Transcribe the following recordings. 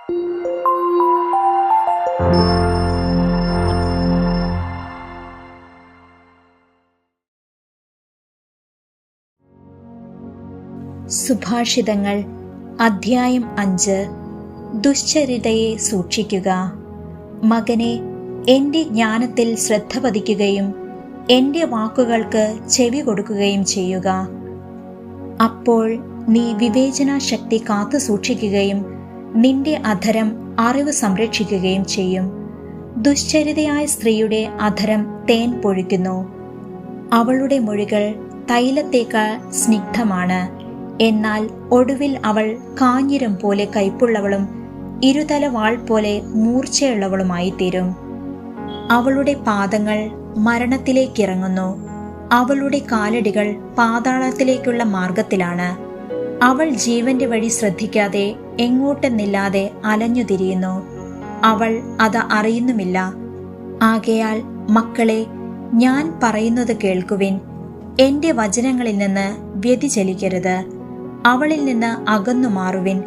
സുഭാഷിതങ്ങൾ അധ്യായം 5. ദുശ്ചരിതയെ സൂക്ഷിക്കുക. മകനെ, എൻ്റെ ജ്ഞാനത്തിൽ ശ്രദ്ധ പതിക്കുകയും എൻ്റെ വാക്കുകൾക്ക് ചെവി കൊടുക്കുകയും ചെയ്യുക. അപ്പോൾ നീ വിവേചനാശക്തി കാത്തു സൂക്ഷിക്കുകയും നിന്റെ അധരം അറിവ് സംരക്ഷിക്കുകയും ചെയ്യും. ദുശ്ചരിതയായ സ്ത്രീയുടെ അധരം തേൻ പൊഴിക്കുന്നു. അവളുടെ മൊഴികൾ തൈലത്തേക്കാൾ സ്നിഗ്ധമാണ്. എന്നാൽ ഒടുവിൽ അവൾ കാഞ്ഞിരം പോലെ കയ്പുള്ളവളും ഇരുതല വാൾ പോലെ മൂർച്ചയുള്ളവളുമായിത്തീരും. അവളുടെ പാദങ്ങൾ മരണത്തിലേക്കിറങ്ങുന്നു. അവളുടെ കാലടികൾ പാതാളത്തിലേക്കുള്ള മാർഗത്തിലാണ്. അവൾ ജീവന്റെ വഴി ശ്രദ്ധിക്കാതെ എങ്ങോട്ടെന്നില്ലാതെ അലഞ്ഞുതിരിയുന്നു. അവൾ അത് അറിയുന്നുമില്ല. ആകയാൽ മക്കളെ, ഞാൻ പറയുന്നത് കേൾക്കുവിൻ. എൻ്റെ വചനങ്ങളിൽ നിന്ന് വ്യതിചലിക്കരുത്. അവളിൽ നിന്ന് അകന്നു മാറുവിൻ.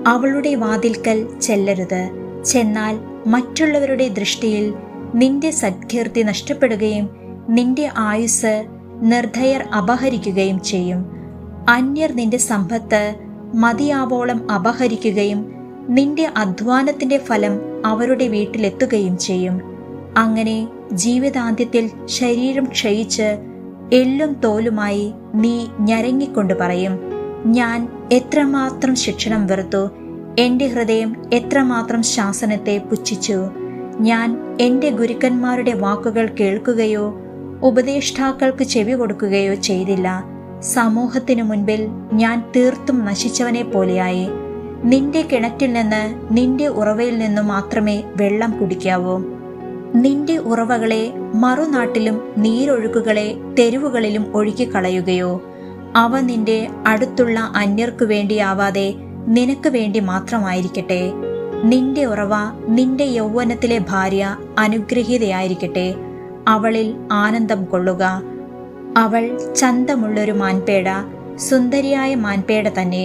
അവളുടെ വാതിൽക്കൽ ചെല്ലരുത്. ചെന്നാൽ മറ്റുള്ളവരുടെ ദൃഷ്ടിയിൽ നിന്റെ സത്കീർത്തി നഷ്ടപ്പെടുകയും നിന്റെ ആയുസ് നിർദ്ധയർ അപഹരിക്കുകയും ചെയ്യും. അന്യർ നിന്റെ സമ്പത്ത് മതിയാവോളം അപഹരിക്കുകയും നിന്റെ അധ്വാനത്തിന്റെ ഫലം അവരുടെ വീട്ടിലെത്തുകയും ചെയ്യും. അങ്ങനെ ജീവിതാന്ത്യത്തിൽ ശരീരം ക്ഷയിച്ച് എല്ലും തോലുമായി നീ ഞരങ്ങിക്കൊണ്ട് പറയും, ഞാൻ എത്രമാത്രം ശിക്ഷണം വെറുത്തു, എൻ്റെ ഹൃദയം എത്രമാത്രം ശാസനത്തെ പുച്ഛിച്ചു. ഞാൻ എൻ്റെ ഗുരുക്കന്മാരുടെ വാക്കുകൾ കേൾക്കുകയോ ഉപദേഷ്ടാക്കൾക്ക് ചെവി കൊടുക്കുകയോ ചെയ്തില്ല. സമൂഹത്തിനു മുൻപിൽ ഞാൻ തീർത്തും നശിച്ചവനെ പോലെയായി. നിന്റെ കിണറ്റിൽ നിന്ന്, നിന്റെ ഉറവയിൽ നിന്നു മാത്രമേ വെള്ളം കുടിക്കാവൂ. നിന്റെ ഉറവകളെ മറുനാട്ടിലും നീരൊഴുക്കുകളെ തെരുവുകളിലും ഒഴുക്കിക്കളയുകയോ? അവ നിന്റെ അടുത്തുള്ള അന്യർക്കു വേണ്ടിയാവാതെ നിനക്ക് വേണ്ടി മാത്രമായിരിക്കട്ടെ. നിന്റെ ഉറവ, നിന്റെ യൗവനത്തിലെ ഭാര്യ അനുഗ്രഹീതയായിരിക്കട്ടെ. അവളിൽ ആനന്ദം കൊള്ളുക. അവൾ ചന്തമുള്ളൊരു മാൻപേട, സുന്ദരിയായ മാൻപേട തന്നെ.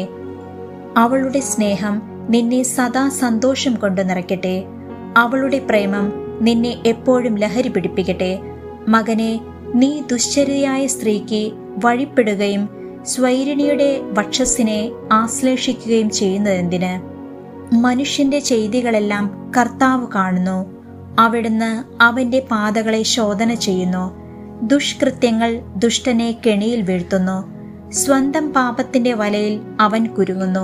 അവളുടെ സ്നേഹം നിന്നെ സദാ സന്തോഷം കൊണ്ട് നിറയ്ക്കട്ടെ. അവളുടെ പ്രേമം നിന്നെ എപ്പോഴും ലഹരി പിടിപ്പിക്കട്ടെ. മകനെ, നീ ദുശ്ചര്യയായ സ്ത്രീക്ക് വഴിപ്പെടുകയും സ്വൈരിണിയുടെ വക്ഷസ്സിനെ ആശ്ലേഷിക്കുകയും ചെയ്യുന്നതെന്തിന്? മനുഷ്യന്റെ ചെയ്തികളെല്ലാം കർത്താവ് കാണുന്നു. അവിടുന്ന് അവന്റെ പാതകളെ ശോധന ചെയ്യുന്നു. ദുഷ്കൃത്യങ്ങൾ ദുഷ്ടനെ കെണിയിൽ വീഴ്ത്തുന്നു. സ്വന്തം പാപത്തിന്റെ വലയിൽ അവൻ കുരുങ്ങുന്നു.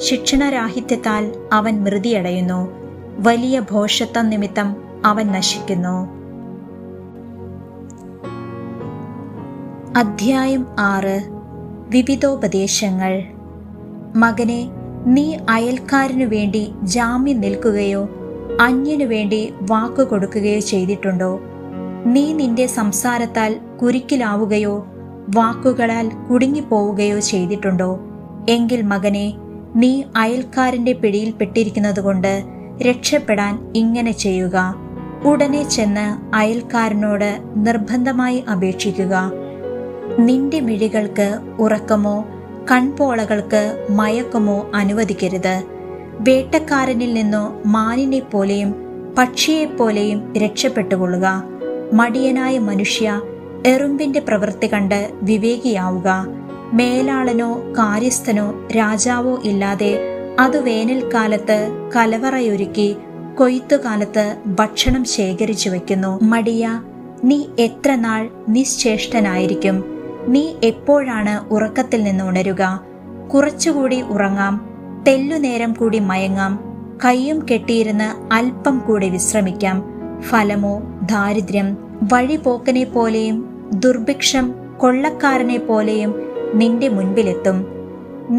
ശിക്ഷണരാഹിത്യത്താൽ അവൻ മൃതിയടയുന്നു. വലിയ ഭോഷത്വം നിമിത്തം അവൻ നശിക്കുന്നു. അധ്യായം 6. വിവിധോപദേശങ്ങൾ. മകനെ, നീ അയൽക്കാരനു വേണ്ടി ജാമ്യം നിൽക്കുകയോ അന്യനു വേണ്ടി വാക്കു കൊടുക്കുകയോ ചെയ്തിട്ടുണ്ടോ? നീ നിന്റെ സംസാരത്താൽ കുരുക്കിലാവുകയോ വാക്കുകളാൽ കുടുങ്ങിപ്പോവുകയോ ചെയ്തിട്ടുണ്ടോ? എങ്കിൽ മകനെ, നീ അയൽക്കാരന്റെ പിടിയിൽപ്പെട്ടിരിക്കുന്നതുകൊണ്ട് രക്ഷപ്പെടാൻ ഇങ്ങനെ ചെയ്യുക. ഉടനെ ചെന്ന് അയൽക്കാരനോട് നിർബന്ധമായി അപേക്ഷിക്കുക. നിന്റെ മിഴികൾക്ക് ഉറക്കമോ കൺപോളകൾക്ക് മയക്കമോ അനുവദിക്കരുത്. വേട്ടക്കാരനിൽ നിന്നോ മാനിനെ പോലെയും പക്ഷിയെപ്പോലെയും രക്ഷപ്പെട്ടുകൊള്ളുക. മടിയനായ മനുഷ്യ, എറുമ്പിന്റെ പ്രവൃത്തി കണ്ട് വിവേകിയാവുക. മേലാളനോ കാര്യസ്ഥനോ രാജാവോ ഇല്ലാതെ അത് വേനൽക്കാലത്ത് കലവറയൊരുക്കി കൊയ്ത്തുകാലത്ത് ഭക്ഷണം ശേഖരിച്ചു വയ്ക്കുന്നു. മടിയ, നീ എത്ര നാൾ നിശ്ചേഷ്ടനായിരിക്കും? നീ എപ്പോഴാണ് ഉറക്കത്തിൽ നിന്ന് ഉണരുക? കുറച്ചുകൂടി ഉറങ്ങാം, തെല്ലുനേരം കൂടി മയങ്ങാം, കൈയും കെട്ടിയിരുന്ന് അല്പം കൂടി വിശ്രമിക്കാം. ഫലമോ ദാരിദ്ര്യം വഴിപോക്കനെ പോലെയും ദുർഭിക്ഷം കൊള്ളക്കാരനെ പോലെയും നിന്റെ മുൻപിലെത്തും.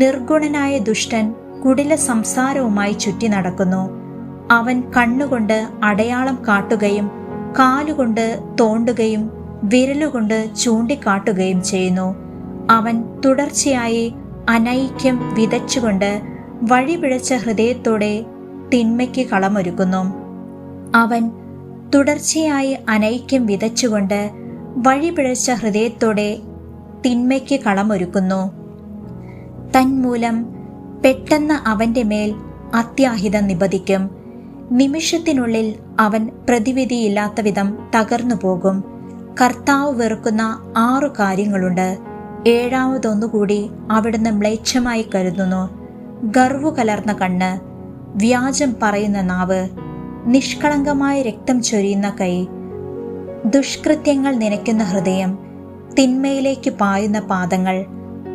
നിർഗുണനായ ദുഷ്ടൻ കുടില സംസാരവുമായി ചുറ്റി നടക്കുന്നു. അവൻ കണ്ണുകൊണ്ട് അടയാളം കാട്ടുകയും കാലുകൊണ്ട് തോണ്ടുകയും വിരലുകൊണ്ട് ചൂണ്ടിക്കാട്ടുകയും ചെയ്യുന്നു. അവൻ തുടർച്ചയായി അനൈക്യം വിതച്ചുകൊണ്ട് വഴിപിഴച്ച ഹൃദയത്തോടെ തിന്മയ്ക്ക് കളമൊരുക്കുന്നു. അവൻ തുടർച്ചയായി അനൈക്യം വിതച്ചുകൊണ്ട് വഴിപിഴച്ച ഹൃദയത്തോടെ തിന്മയ്ക്ക് കളമൊരുക്കുന്നു. തന്മൂലം പെട്ടെന്ന് അവന്റെ മേൽ അത്യാഹിതം നിബദിക്കും. നിമിഷത്തിനുള്ളിൽ അവൻ പ്രതിവിധിയില്ലാത്ത വിധം തകർന്നു പോകും. കർത്താവ് വെറുക്കുന്ന 6 കാര്യങ്ങളുണ്ട്. 7-ാമതൊന്നുകൂടി അവിടുന്ന് മ്ലേച്ഛമായി കരുതുന്നു. ഗർവു കലർന്ന കണ്ണ്, വ്യാജം പറയുന്ന നാവ്, നിഷ്കളങ്കമായ രക്തം ചൊരിയുന്ന കൈ, ദുഷ്കൃത്യങ്ങൾ നനയ്ക്കുന്ന ഹൃദയം, തിന്മയിലേക്ക് പായുന്ന പാദങ്ങൾ,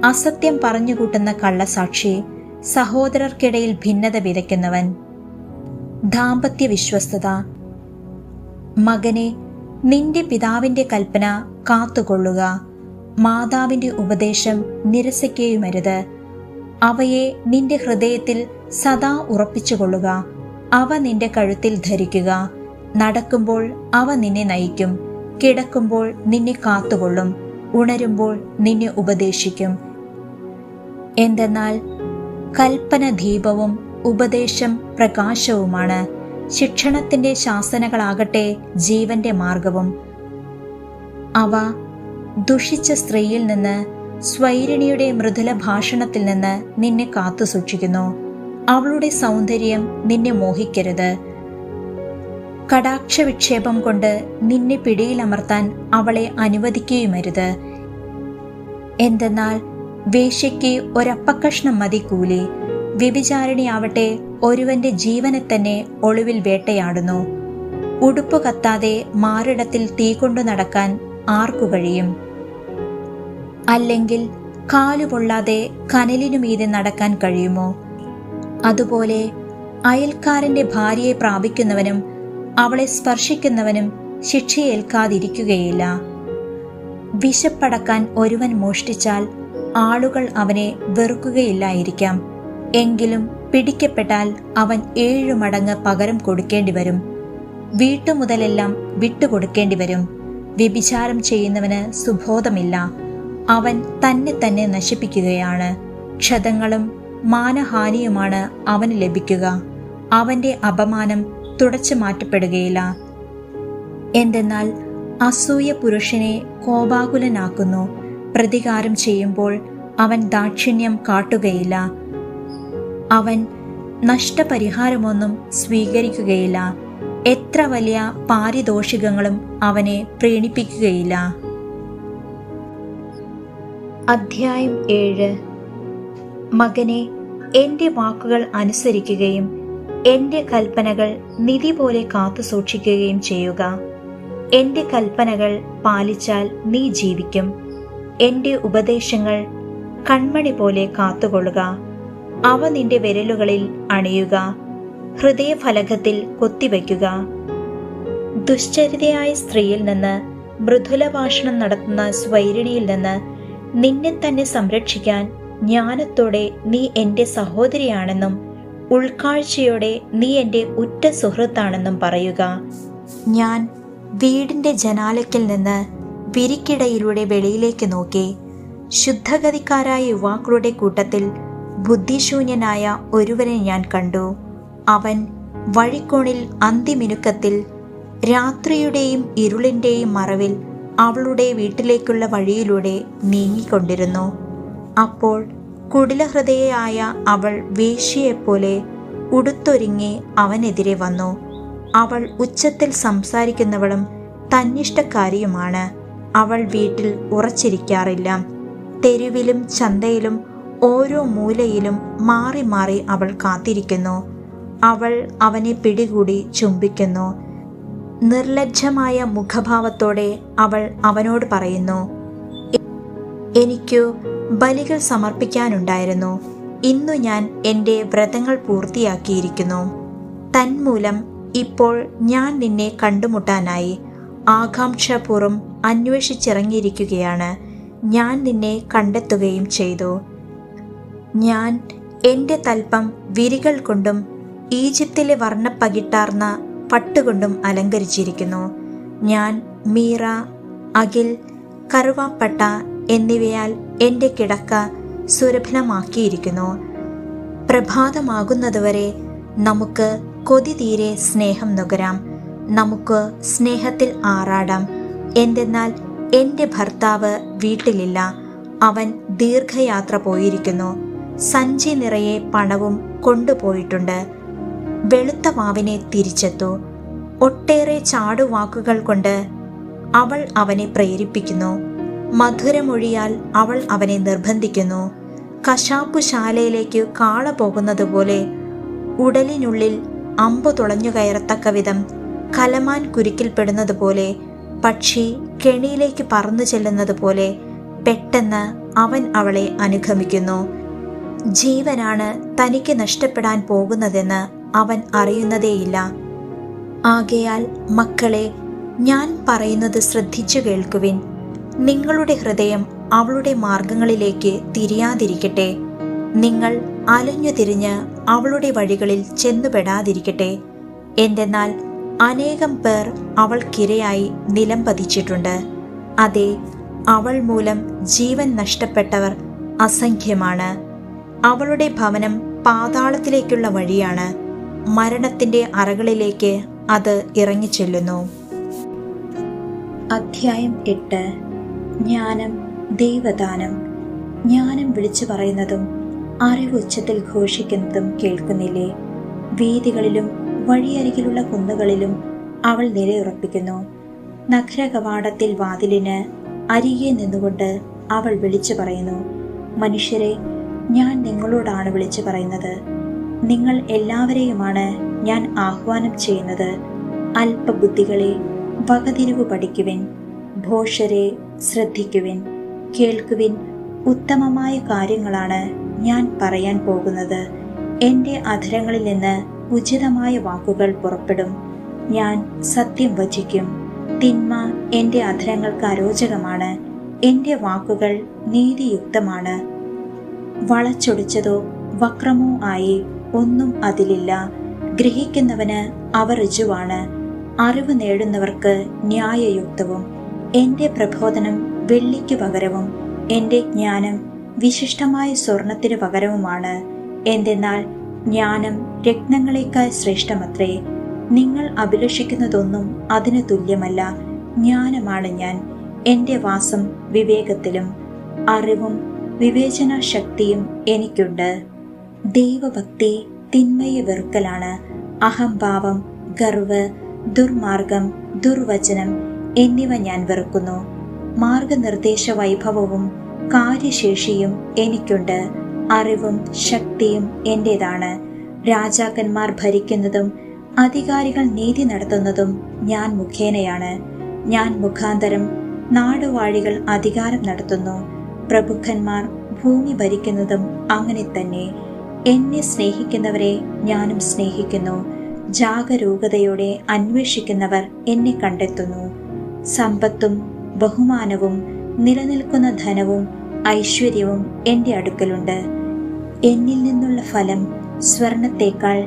അസത്യം പറഞ്ഞുകൂട്ടുന്ന കള്ളസാക്ഷി, സഹോദരർക്കിടയിൽ ഭിന്നത വിതയ്ക്കുന്നവൻ. ദാമ്പത്യ വിശ്വസ്തത. മകനെ, നിന്റെ പിതാവിന്റെ കൽപ്പന കാത്തുകൊള്ളുക. മാതാവിന്റെ ഉപദേശം നിരസിക്കുകയുമരുത്. അവയെ നിന്റെ ഹൃദയത്തിൽ സദാ ഉറപ്പിച്ചുകൊള്ളുക. അവ നിന്റെ കഴുത്തിൽ ധരിക്കുക. നടക്കുമ്പോൾ അവ നിന്നെ നയിക്കും. കിടക്കുമ്പോൾ നിന്നെ കാത്തുകൊള്ളും. ഉണരുമ്പോൾ നിന്നെ ഉപദേശിക്കും. എന്തെന്നാൽ കൽപ്പന ദീപവും ഉപദേശം പ്രകാശവുമാണ്. ശിക്ഷണത്തിന്റെ ശാസനകളാകട്ടെ ജീവന്റെ മാർഗവും. അവ ദുഷിച്ച സ്ത്രീയിൽ നിന്ന്, സ്വൈരിണിയുടെ മൃദുല ഭാഷണത്തിൽ നിന്ന് നിന്നെ കാത്തു സൂക്ഷിക്കുന്നു. അവളുടെ സൗന്ദര്യം നിന്നെ മോഹിക്കരുത്. കടാക്ഷ വിക്ഷേപം കൊണ്ട് നിന്നെ പിടിയിലമർത്താൻ അവളെ അനുവദിക്കുകയുമരുത്. എന്തെന്നാൽ വേശ്യയ്ക്ക് ഒരപ്പക്കഷ്ണം മതി കൂലി. വ്യഭിചാരിണിയാവട്ടെ ഒരുവന്റെ ജീവനെ തന്നെ ഒളിവിൽ വേട്ടയാടുന്നു. ഉടുപ്പ് കത്താതെ മാറിടത്തിൽ തീ കൊണ്ടു നടക്കാൻ ആർക്കു കഴിയും? അല്ലെങ്കിൽ കാലുപൊള്ളാതെ കനലിനു മീതെ നടക്കാൻ കഴിയുമോ? അതുപോലെ അയൽക്കാരന്റെ ഭാര്യയെ പ്രാപിക്കുന്നവനും അവളെ സ്പർശിക്കുന്നവനും ശിക്ഷയേൽക്കാതിരിക്കുകയില്ല. വിശപ്പടക്കാൻ ഒരുവൻ മോഷ്ടിച്ചാൽ ആളുകൾ അവനെ വെറുക്കുകയില്ലായിരിക്കാം. എങ്കിലും പിടിക്കപ്പെട്ടാൽ അവൻ 7 മടങ്ങ് പകരം കൊടുക്കേണ്ടി വരും. വീട്ടുമുതലെല്ലാം വിട്ടുകൊടുക്കേണ്ടി വരും. വ്യഭിചാരം ചെയ്യുന്നവന് സുബോധമില്ല. അവൻ തന്നെ നശിപ്പിക്കുകയാണ്. ക്ഷതങ്ങളും മാനഹാനിയുമാണ് അവന് ലഭിക്കുക. അവന്റെ അപമാനം തുടച്ചു മാറ്റപ്പെടുകയില്ല. എന്തെന്നാൽ അസൂയ പുരുഷനെ കോപാകുലനാക്കുന്നു. പ്രതികാരം ചെയ്യുമ്പോൾ അവൻ ദാക്ഷിണ്യം കാട്ടുകയില്ല. അവൻ നഷ്ടപരിഹാരമൊന്നും സ്വീകരിക്കുകയില്ല. എത്ര വലിയ പാരിതോഷികങ്ങളും അവനെ പ്രീണിപ്പിക്കുകയില്ല. അധ്യായം 7. മകനെ, എൻ്റെ വാക്കുകൾ അനുസരിക്കുകയും എൻ്റെ കൽപ്പനകൾ നിധി പോലെ കാത്തു സൂക്ഷിക്കുകയും ചെയ്യുക. എൻ്റെ കൽപ്പനകൾ പാലിച്ചാൽ നീ ജീവിക്കും. എൻ്റെ ഉപദേശങ്ങൾ കൺമണി പോലെ കാത്തുകൊള്ളുക. അവ നിന്റെ വിരലുകളിൽ അണിയുക. ഹൃദയഫലകത്തിൽ കൊത്തിവയ്ക്കുക. ദുശ്ചരിതയായ സ്ത്രീയിൽ നിന്ന്, മൃദുല ഭാഷണം നടത്തുന്ന സ്വൈരിണിയിൽ നിന്ന് നിന്നെ തന്നെ സംരക്ഷിക്കാൻ ജ്ഞാനത്തോടെ നീ എൻ്റെ സഹോദരിയാണെന്നും ഉൾക്കാഴ്ചയോടെ നീ എൻ്റെ ഉറ്റ സുഹൃത്താണെന്നും പറയുക. ഞാൻ വീടിൻ്റെ ജനാലയ്ക്കൽ നിന്ന് വിരിക്കിടയിലൂടെ വെളിയിലേക്ക് നോക്കി. ശുദ്ധഗതിക്കാരായ യുവാക്കളുടെ കൂട്ടത്തിൽ ബുദ്ധിശൂന്യനായ ഒരുവനെ ഞാൻ കണ്ടു. അവൻ വഴിക്കോണിൽ അന്തിമിനുക്കത്തിൽ രാത്രിയുടെയും ഇരുളിൻ്റെയും മറവിൽ അവളുടെ വീട്ടിലേക്കുള്ള വഴിയിലൂടെ നീങ്ങിക്കൊണ്ടിരുന്നു. അപ്പോൾ കുടിലഹൃദയയായ അവൾ വേശ്യയെപ്പോലെ ഉടുത്തൊരുങ്ങി അവനെതിരെ വന്നു. അവൾ ഉച്ചത്തിൽ സംസാരിക്കുന്നവളും തന്നിഷ്ടക്കാരിയുമാണ്. അവൾ വീട്ടിൽ ഉറച്ചിരിക്കാറില്ല. തെരുവിലും ചന്തയിലും ഓരോ മൂലയിലും മാറി മാറി അവൾ കാത്തിരിക്കുന്നു. അവൾ അവനെ പിടികൂടി ചുംബിക്കുന്നു. നിർലജ്ജമായ മുഖഭാവത്തോടെ അവൾ അവനോട് പറയുന്നു, എനിക്കു ബലികൾ സമർപ്പിക്കാനുണ്ടായിരുന്നു. ഇന്നു ഞാൻ എൻ്റെ വ്രതങ്ങൾ പൂർത്തിയാക്കിയിരിക്കുന്നു. തന്മൂലം ഇപ്പോൾ ഞാൻ നിന്നെ കണ്ടുമുട്ടാനായി ആകാംക്ഷാപൂർവ്വം അന്വേഷിച്ചിറങ്ങിയിരിക്കുകയാണ്. ഞാൻ നിന്നെ കണ്ടെത്തുകയും ചെയ്തു. ഞാൻ എൻ്റെ തൽപ്പം വിരികൾ കൊണ്ടും ഈജിപ്തിലെ വർണ്ണപ്പകിട്ടാർന്ന പട്ടുകൊണ്ടും അലങ്കരിച്ചിരിക്കുന്നു. ഞാൻ മീറ, അകിൽ, കറുവാപ്പട്ട എന്നിവയാൽ എൻ്റെ കിടക്ക സുരഭിലമാക്കിയിരിക്കുന്നു. പ്രഭാതമാകുന്നതുവരെ നമുക്ക് കൊതി തീരെ സ്നേഹം നുകരാം. നമുക്ക് സ്നേഹത്തിൽ ആറാടാം. എന്തെന്നാൽ എൻ്റെ ഭർത്താവ് വീട്ടിലില്ല. അവൻ ദീർഘയാത്ര പോയിരിക്കുന്നു. സഞ്ചി നിറയെ പണവും കൊണ്ടുപോയിട്ടുണ്ട്. വെളുത്ത മാവിനെ തിരിച്ചെത്തു. ഒട്ടേറെ ചാടുവാക്കുകൾ കൊണ്ട് അവൾ അവനെ പ്രേരിപ്പിക്കുന്നു. മധുരമൊഴിയാൽ അവൾ അവനെ നിർബന്ധിക്കുന്നു. കശാപ്പുശാലയിലേക്ക് കാള പോകുന്നത് പോലെ, ഉടലിനുള്ളിൽ അമ്പു തുളഞ്ഞു കയറത്തക്ക വിധം കലമാൻ കുരുക്കിൽപ്പെടുന്നത് പോലെ, പക്ഷി കെണിയിലേക്ക് പറന്നു ചെല്ലുന്നത് പോലെ പെട്ടെന്ന് അവൻ അവളെ അനുഗമിക്കുന്നു. ജീവനാണ് തനിക്ക് നഷ്ടപ്പെടാൻ പോകുന്നതെന്ന് അവൻ അറിയുന്നതേയില്ല. ആകയാൽ മക്കളെ, ഞാൻ പറയുന്നത് ശ്രദ്ധിച്ചു കേൾക്കുവിൻ. നിങ്ങളുടെ ഹൃദയം അവളുടെ മാർഗങ്ങളിലേക്ക് തിരിയാതിരിക്കട്ടെ. നിങ്ങൾ അലഞ്ഞു തിരിഞ്ഞ് അവളുടെ വഴികളിൽ ചെന്നുപെടാതിരിക്കട്ടെ. എന്തെന്നാൽ അനേകം പേർ അവൾക്കിരയായി നിലം പതിച്ചിട്ടുണ്ട്. അതെ, അവൾ മൂലം ജീവൻ നഷ്ടപ്പെട്ടവർ അസംഖ്യമാണ്. അവളുടെ ഭവനം പാതാളത്തിലേക്കുള്ള വഴിയാണ്. മരണത്തിന്റെ അറകളിലേക്ക് അത് ഇറങ്ങിച്ചെല്ലുന്നു. അധ്യായം 8. ജ്ഞാനം, ദൈവദാനം. ജ്ഞാനം വിളിച്ചു പറയുന്നതും അറിവ് ഉച്ചത്തിൽ ഘോഷിക്കുന്നതും കേൾക്കുന്നില്ലേ? വീഥികളിലും വഴിയരികിലുള്ള കുന്നുകളിലും അവൾ നിലയുറപ്പിക്കുന്നു. നഗരകവാടത്തിൽ വാതിലിന് അരികെ നിന്നുകൊണ്ട് അവൾ വിളിച്ചു പറയുന്നു, മനുഷ്യരെ, ഞാൻ നിങ്ങളോടാണ് വിളിച്ചു പറയുന്നത്. നിങ്ങൾ എല്ലാവരെയുമാണ് ഞാൻ ആഹ്വാനം ചെയ്യുന്നത്. അല്പബുദ്ധികളെ, വകതിരിവ് പഠിക്കുവിൻ. ഭോഷരെ, ശ്രദ്ധിക്കുവിൻ. കേൾക്കുവിൻ. ഉത്തമമായ കാര്യങ്ങളാണ് ഞാൻ പറയാൻ പോകുന്നത്. എൻ്റെ അധരങ്ങളിൽ നിന്ന് ഉചിതമായ വാക്കുകൾ പുറപ്പെടും. ഞാൻ സത്യം വചിക്കും. തിന്മ എൻ്റെ അധരങ്ങൾക്ക് അരോചകമാണ്. എൻ്റെ വാക്കുകൾ നീതിയുക്തമാണ്. വളച്ചൊടിച്ചതോ വക്രമോ ആയി ഒന്നും അതിലില്ല. ഗ്രഹിക്കുന്നവന് അവ ഋജുവാണ്. അറിവ് നേടുന്നവർക്ക് ന്യായയുക്തവും. എൻ്റെ പ്രബോധനം വെള്ളിക്ക് പകരവും എൻ്റെ ജ്ഞാനം വിശിഷ്ടമായ സ്വർണത്തിന് പകരവുമാണ്. എന്തെന്നാൽ ജ്ഞാനം രത്നങ്ങളെക്കാൾ ശ്രേഷ്ഠമത്രേ. നിങ്ങൾ അഭിലഷിക്കുന്നതൊന്നും അതിന് തുല്യമല്ല. ജ്ഞാനമാണ് ഞാൻ. എൻ്റെ വാസം വിവേകത്തിലും അറിവും വിവേചന ശക്തിയും എനിക്കുണ്ട്. ദൈവഭക്തി തിന്മയെ വെറുക്കലാണ്. അഹംഭാവം, ഗർവ്, ദുർമാർഗം, ദുർവചനം എന്നിവ ഞാൻ വെറുക്കുന്നു. മാർഗനിർദ്ദേശ വൈഭവവും കാര്യശേഷിയും എനിക്കുണ്ട്. അറിവും ശക്തിയും എൻ്റേതാണ്. രാജാക്കന്മാർ ഭരിക്കുന്നതും അധികാരികൾ നീതി നടത്തുന്നതും ഞാൻ മുഖേനയാണ്. ഞാൻ മുഖാന്തരം നാടുവാഴികൾ അധികാരം നടത്തുന്നു. പ്രഭുക്കന്മാർ ഭൂമി ഭരിക്കുന്നതും അങ്ങനെ തന്നെ. എന്നെ സ്നേഹിക്കുന്നവരെ ഞാനും സ്നേഹിക്കുന്നു. ജാഗരൂകതയോടെ അന്വേഷിക്കുന്നവർ എന്നെ കണ്ടെത്തുന്നു. സമ്പത്തും ബഹുമാനവും നിലനിൽക്കുന്ന ധനവും ഐശ്വര്യവും എൻ്റെ അടുക്കലുണ്ട്. എന്നിൽ നിന്നുള്ള ഫലം സ്വർണത്തേക്കാൾ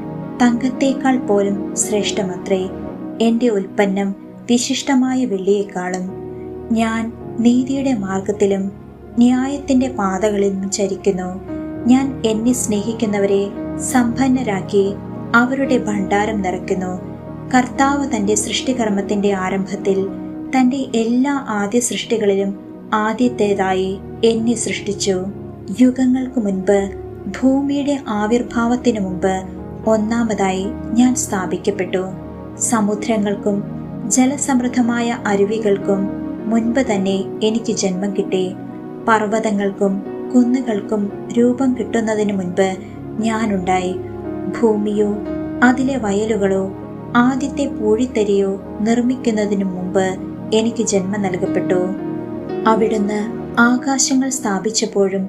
തങ്കത്തേക്കാൾ പോലും ശ്രേഷ്ഠമത്രേ. എൻ്റെ ഉൽപ്പന്നം വിശിഷ്ടമായ വെള്ളിയേക്കാളും. ഞാൻ നീതിയുടെ മാർഗത്തിലും ന്യായത്തിൻ്റെ പാതകളിലും ചരിക്കുന്നു. ഞാൻ എന്നെ സ്നേഹിക്കുന്നവരെ സമ്പന്നരാക്കി അവരുടെ ഭണ്ഡാരം നിറയ്ക്കുന്നു. കർത്താവ് തൻ്റെ സൃഷ്ടികർമ്മത്തിൻ്റെ ആരംഭത്തിൽ തൻ്റെ എല്ലാ ആദ്യ സൃഷ്ടികളിലും ആദ്യത്തേതായി എന്നെ സൃഷ്ടിച്ചു. യുഗങ്ങൾക്ക് മുൻപ്, ഭൂമിയുടെ ആവിർഭാവത്തിനു മുമ്പ് ഒന്നാമതായി ഞാൻ സ്ഥാപിക്കപ്പെട്ടു. സമുദ്രങ്ങൾക്കും ജലസമൃദ്ധമായ അരുവികൾക്കും മുൻപ് തന്നെ എനിക്ക് ജന്മം കിട്ടി. പർവ്വതങ്ങൾക്കും കുന്നുകൾക്കും രൂപം കിട്ടുന്നതിന് മുൻപ് ഞാനുണ്ടായി. ഭൂമിയോ അതിലെ വയലുകളോ ആദ്യത്തെ പൂഴിത്തരിയോ നിർമ്മിക്കുന്നതിനു മുമ്പ് എനിക്ക് ജന്മം നൽകപ്പെട്ടു. അവിടുന്ന് ആകാശങ്ങൾ സ്ഥാപിച്ചപ്പോഴും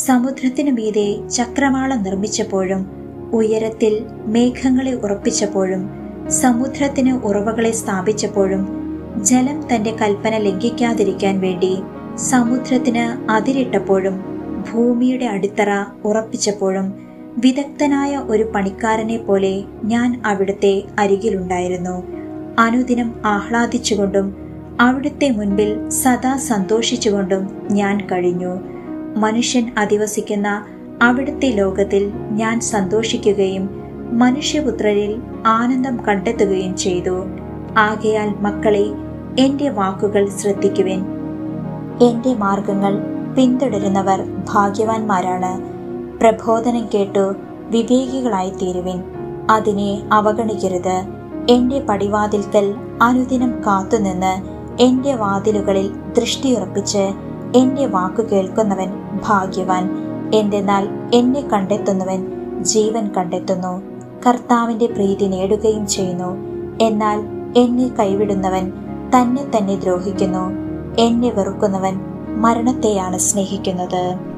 സമുദ്രത്തിനു മീതെ ചക്രവാളം നിർമ്മിച്ചപ്പോഴും ഉയരത്തിൽ മേഘങ്ങളെ ഉറപ്പിച്ചപ്പോഴും സമുദ്രത്തിന് ഉറവകളെ സ്ഥാപിച്ചപ്പോഴും ജലം തന്റെ കൽപ്പന ലംഘിക്കാതിരിക്കാൻ വേണ്ടി സമുദ്രത്തിന് അതിരിട്ടപ്പോഴും ഭൂമിയുടെ അടിത്തറ ഉറപ്പിച്ചപ്പോഴും വിദഗ്ധനായ ഒരു പണിക്കാരനെ പോലെ ഞാൻ അവിടുത്തെ അരികിലുണ്ടായിരുന്നു. അനുദിനം ആഹ്ലാദിച്ചുകൊണ്ടും അവിടുത്തെ മുൻപിൽ സദാ സന്തോഷിച്ചുകൊണ്ടും ഞാൻ കഴിഞ്ഞു. മനുഷ്യൻ അധിവസിക്കുന്ന അവിടുത്തെ ലോകത്തിൽ ഞാൻ സന്തോഷിക്കുകയും മനുഷ്യപുത്രരിൽ ആനന്ദം കണ്ടെത്തുകയും ചെയ്തു. ആകയാൽ മക്കളെ, എൻ്റെ വാക്കുകൾ ശ്രദ്ധിക്കുവിൻ. എൻ്റെ മാർഗങ്ങൾ പിന്തുടരുന്നവർ ഭാഗ്യവാന്മാരാണ്. പ്രബോധനം കേട്ടു വിവേകികളായി തീരുവിൻ. അതിനെ അവഗണിക്കരുത്. എന്റെ പടിവാതിൽക്കൽ അനുദിനം കാത്തുനിന്ന് എന്റെ വാതിലുകളിൽ ദൃഷ്ടിയുറപ്പിച്ച് എന്റെ വാക്കു കേൾക്കുന്നവൻ ഭാഗ്യവാൻ. എന്തെന്നാൽ എന്നെ കണ്ടെത്തുന്നവൻ ജീവൻ കണ്ടെത്തുന്നു, കർത്താവിന്റെ പ്രീതി നേടുകയും ചെയ്യുന്നു. എന്നാൽ എന്നെ കൈവിടുന്നവൻ തന്നെ തന്നെ ദ്രോഹിക്കുന്നു. എന്നെ വെറുക്കുന്നവൻ മരണത്തെയാണ് സ്നേഹിക്കുന്നത്.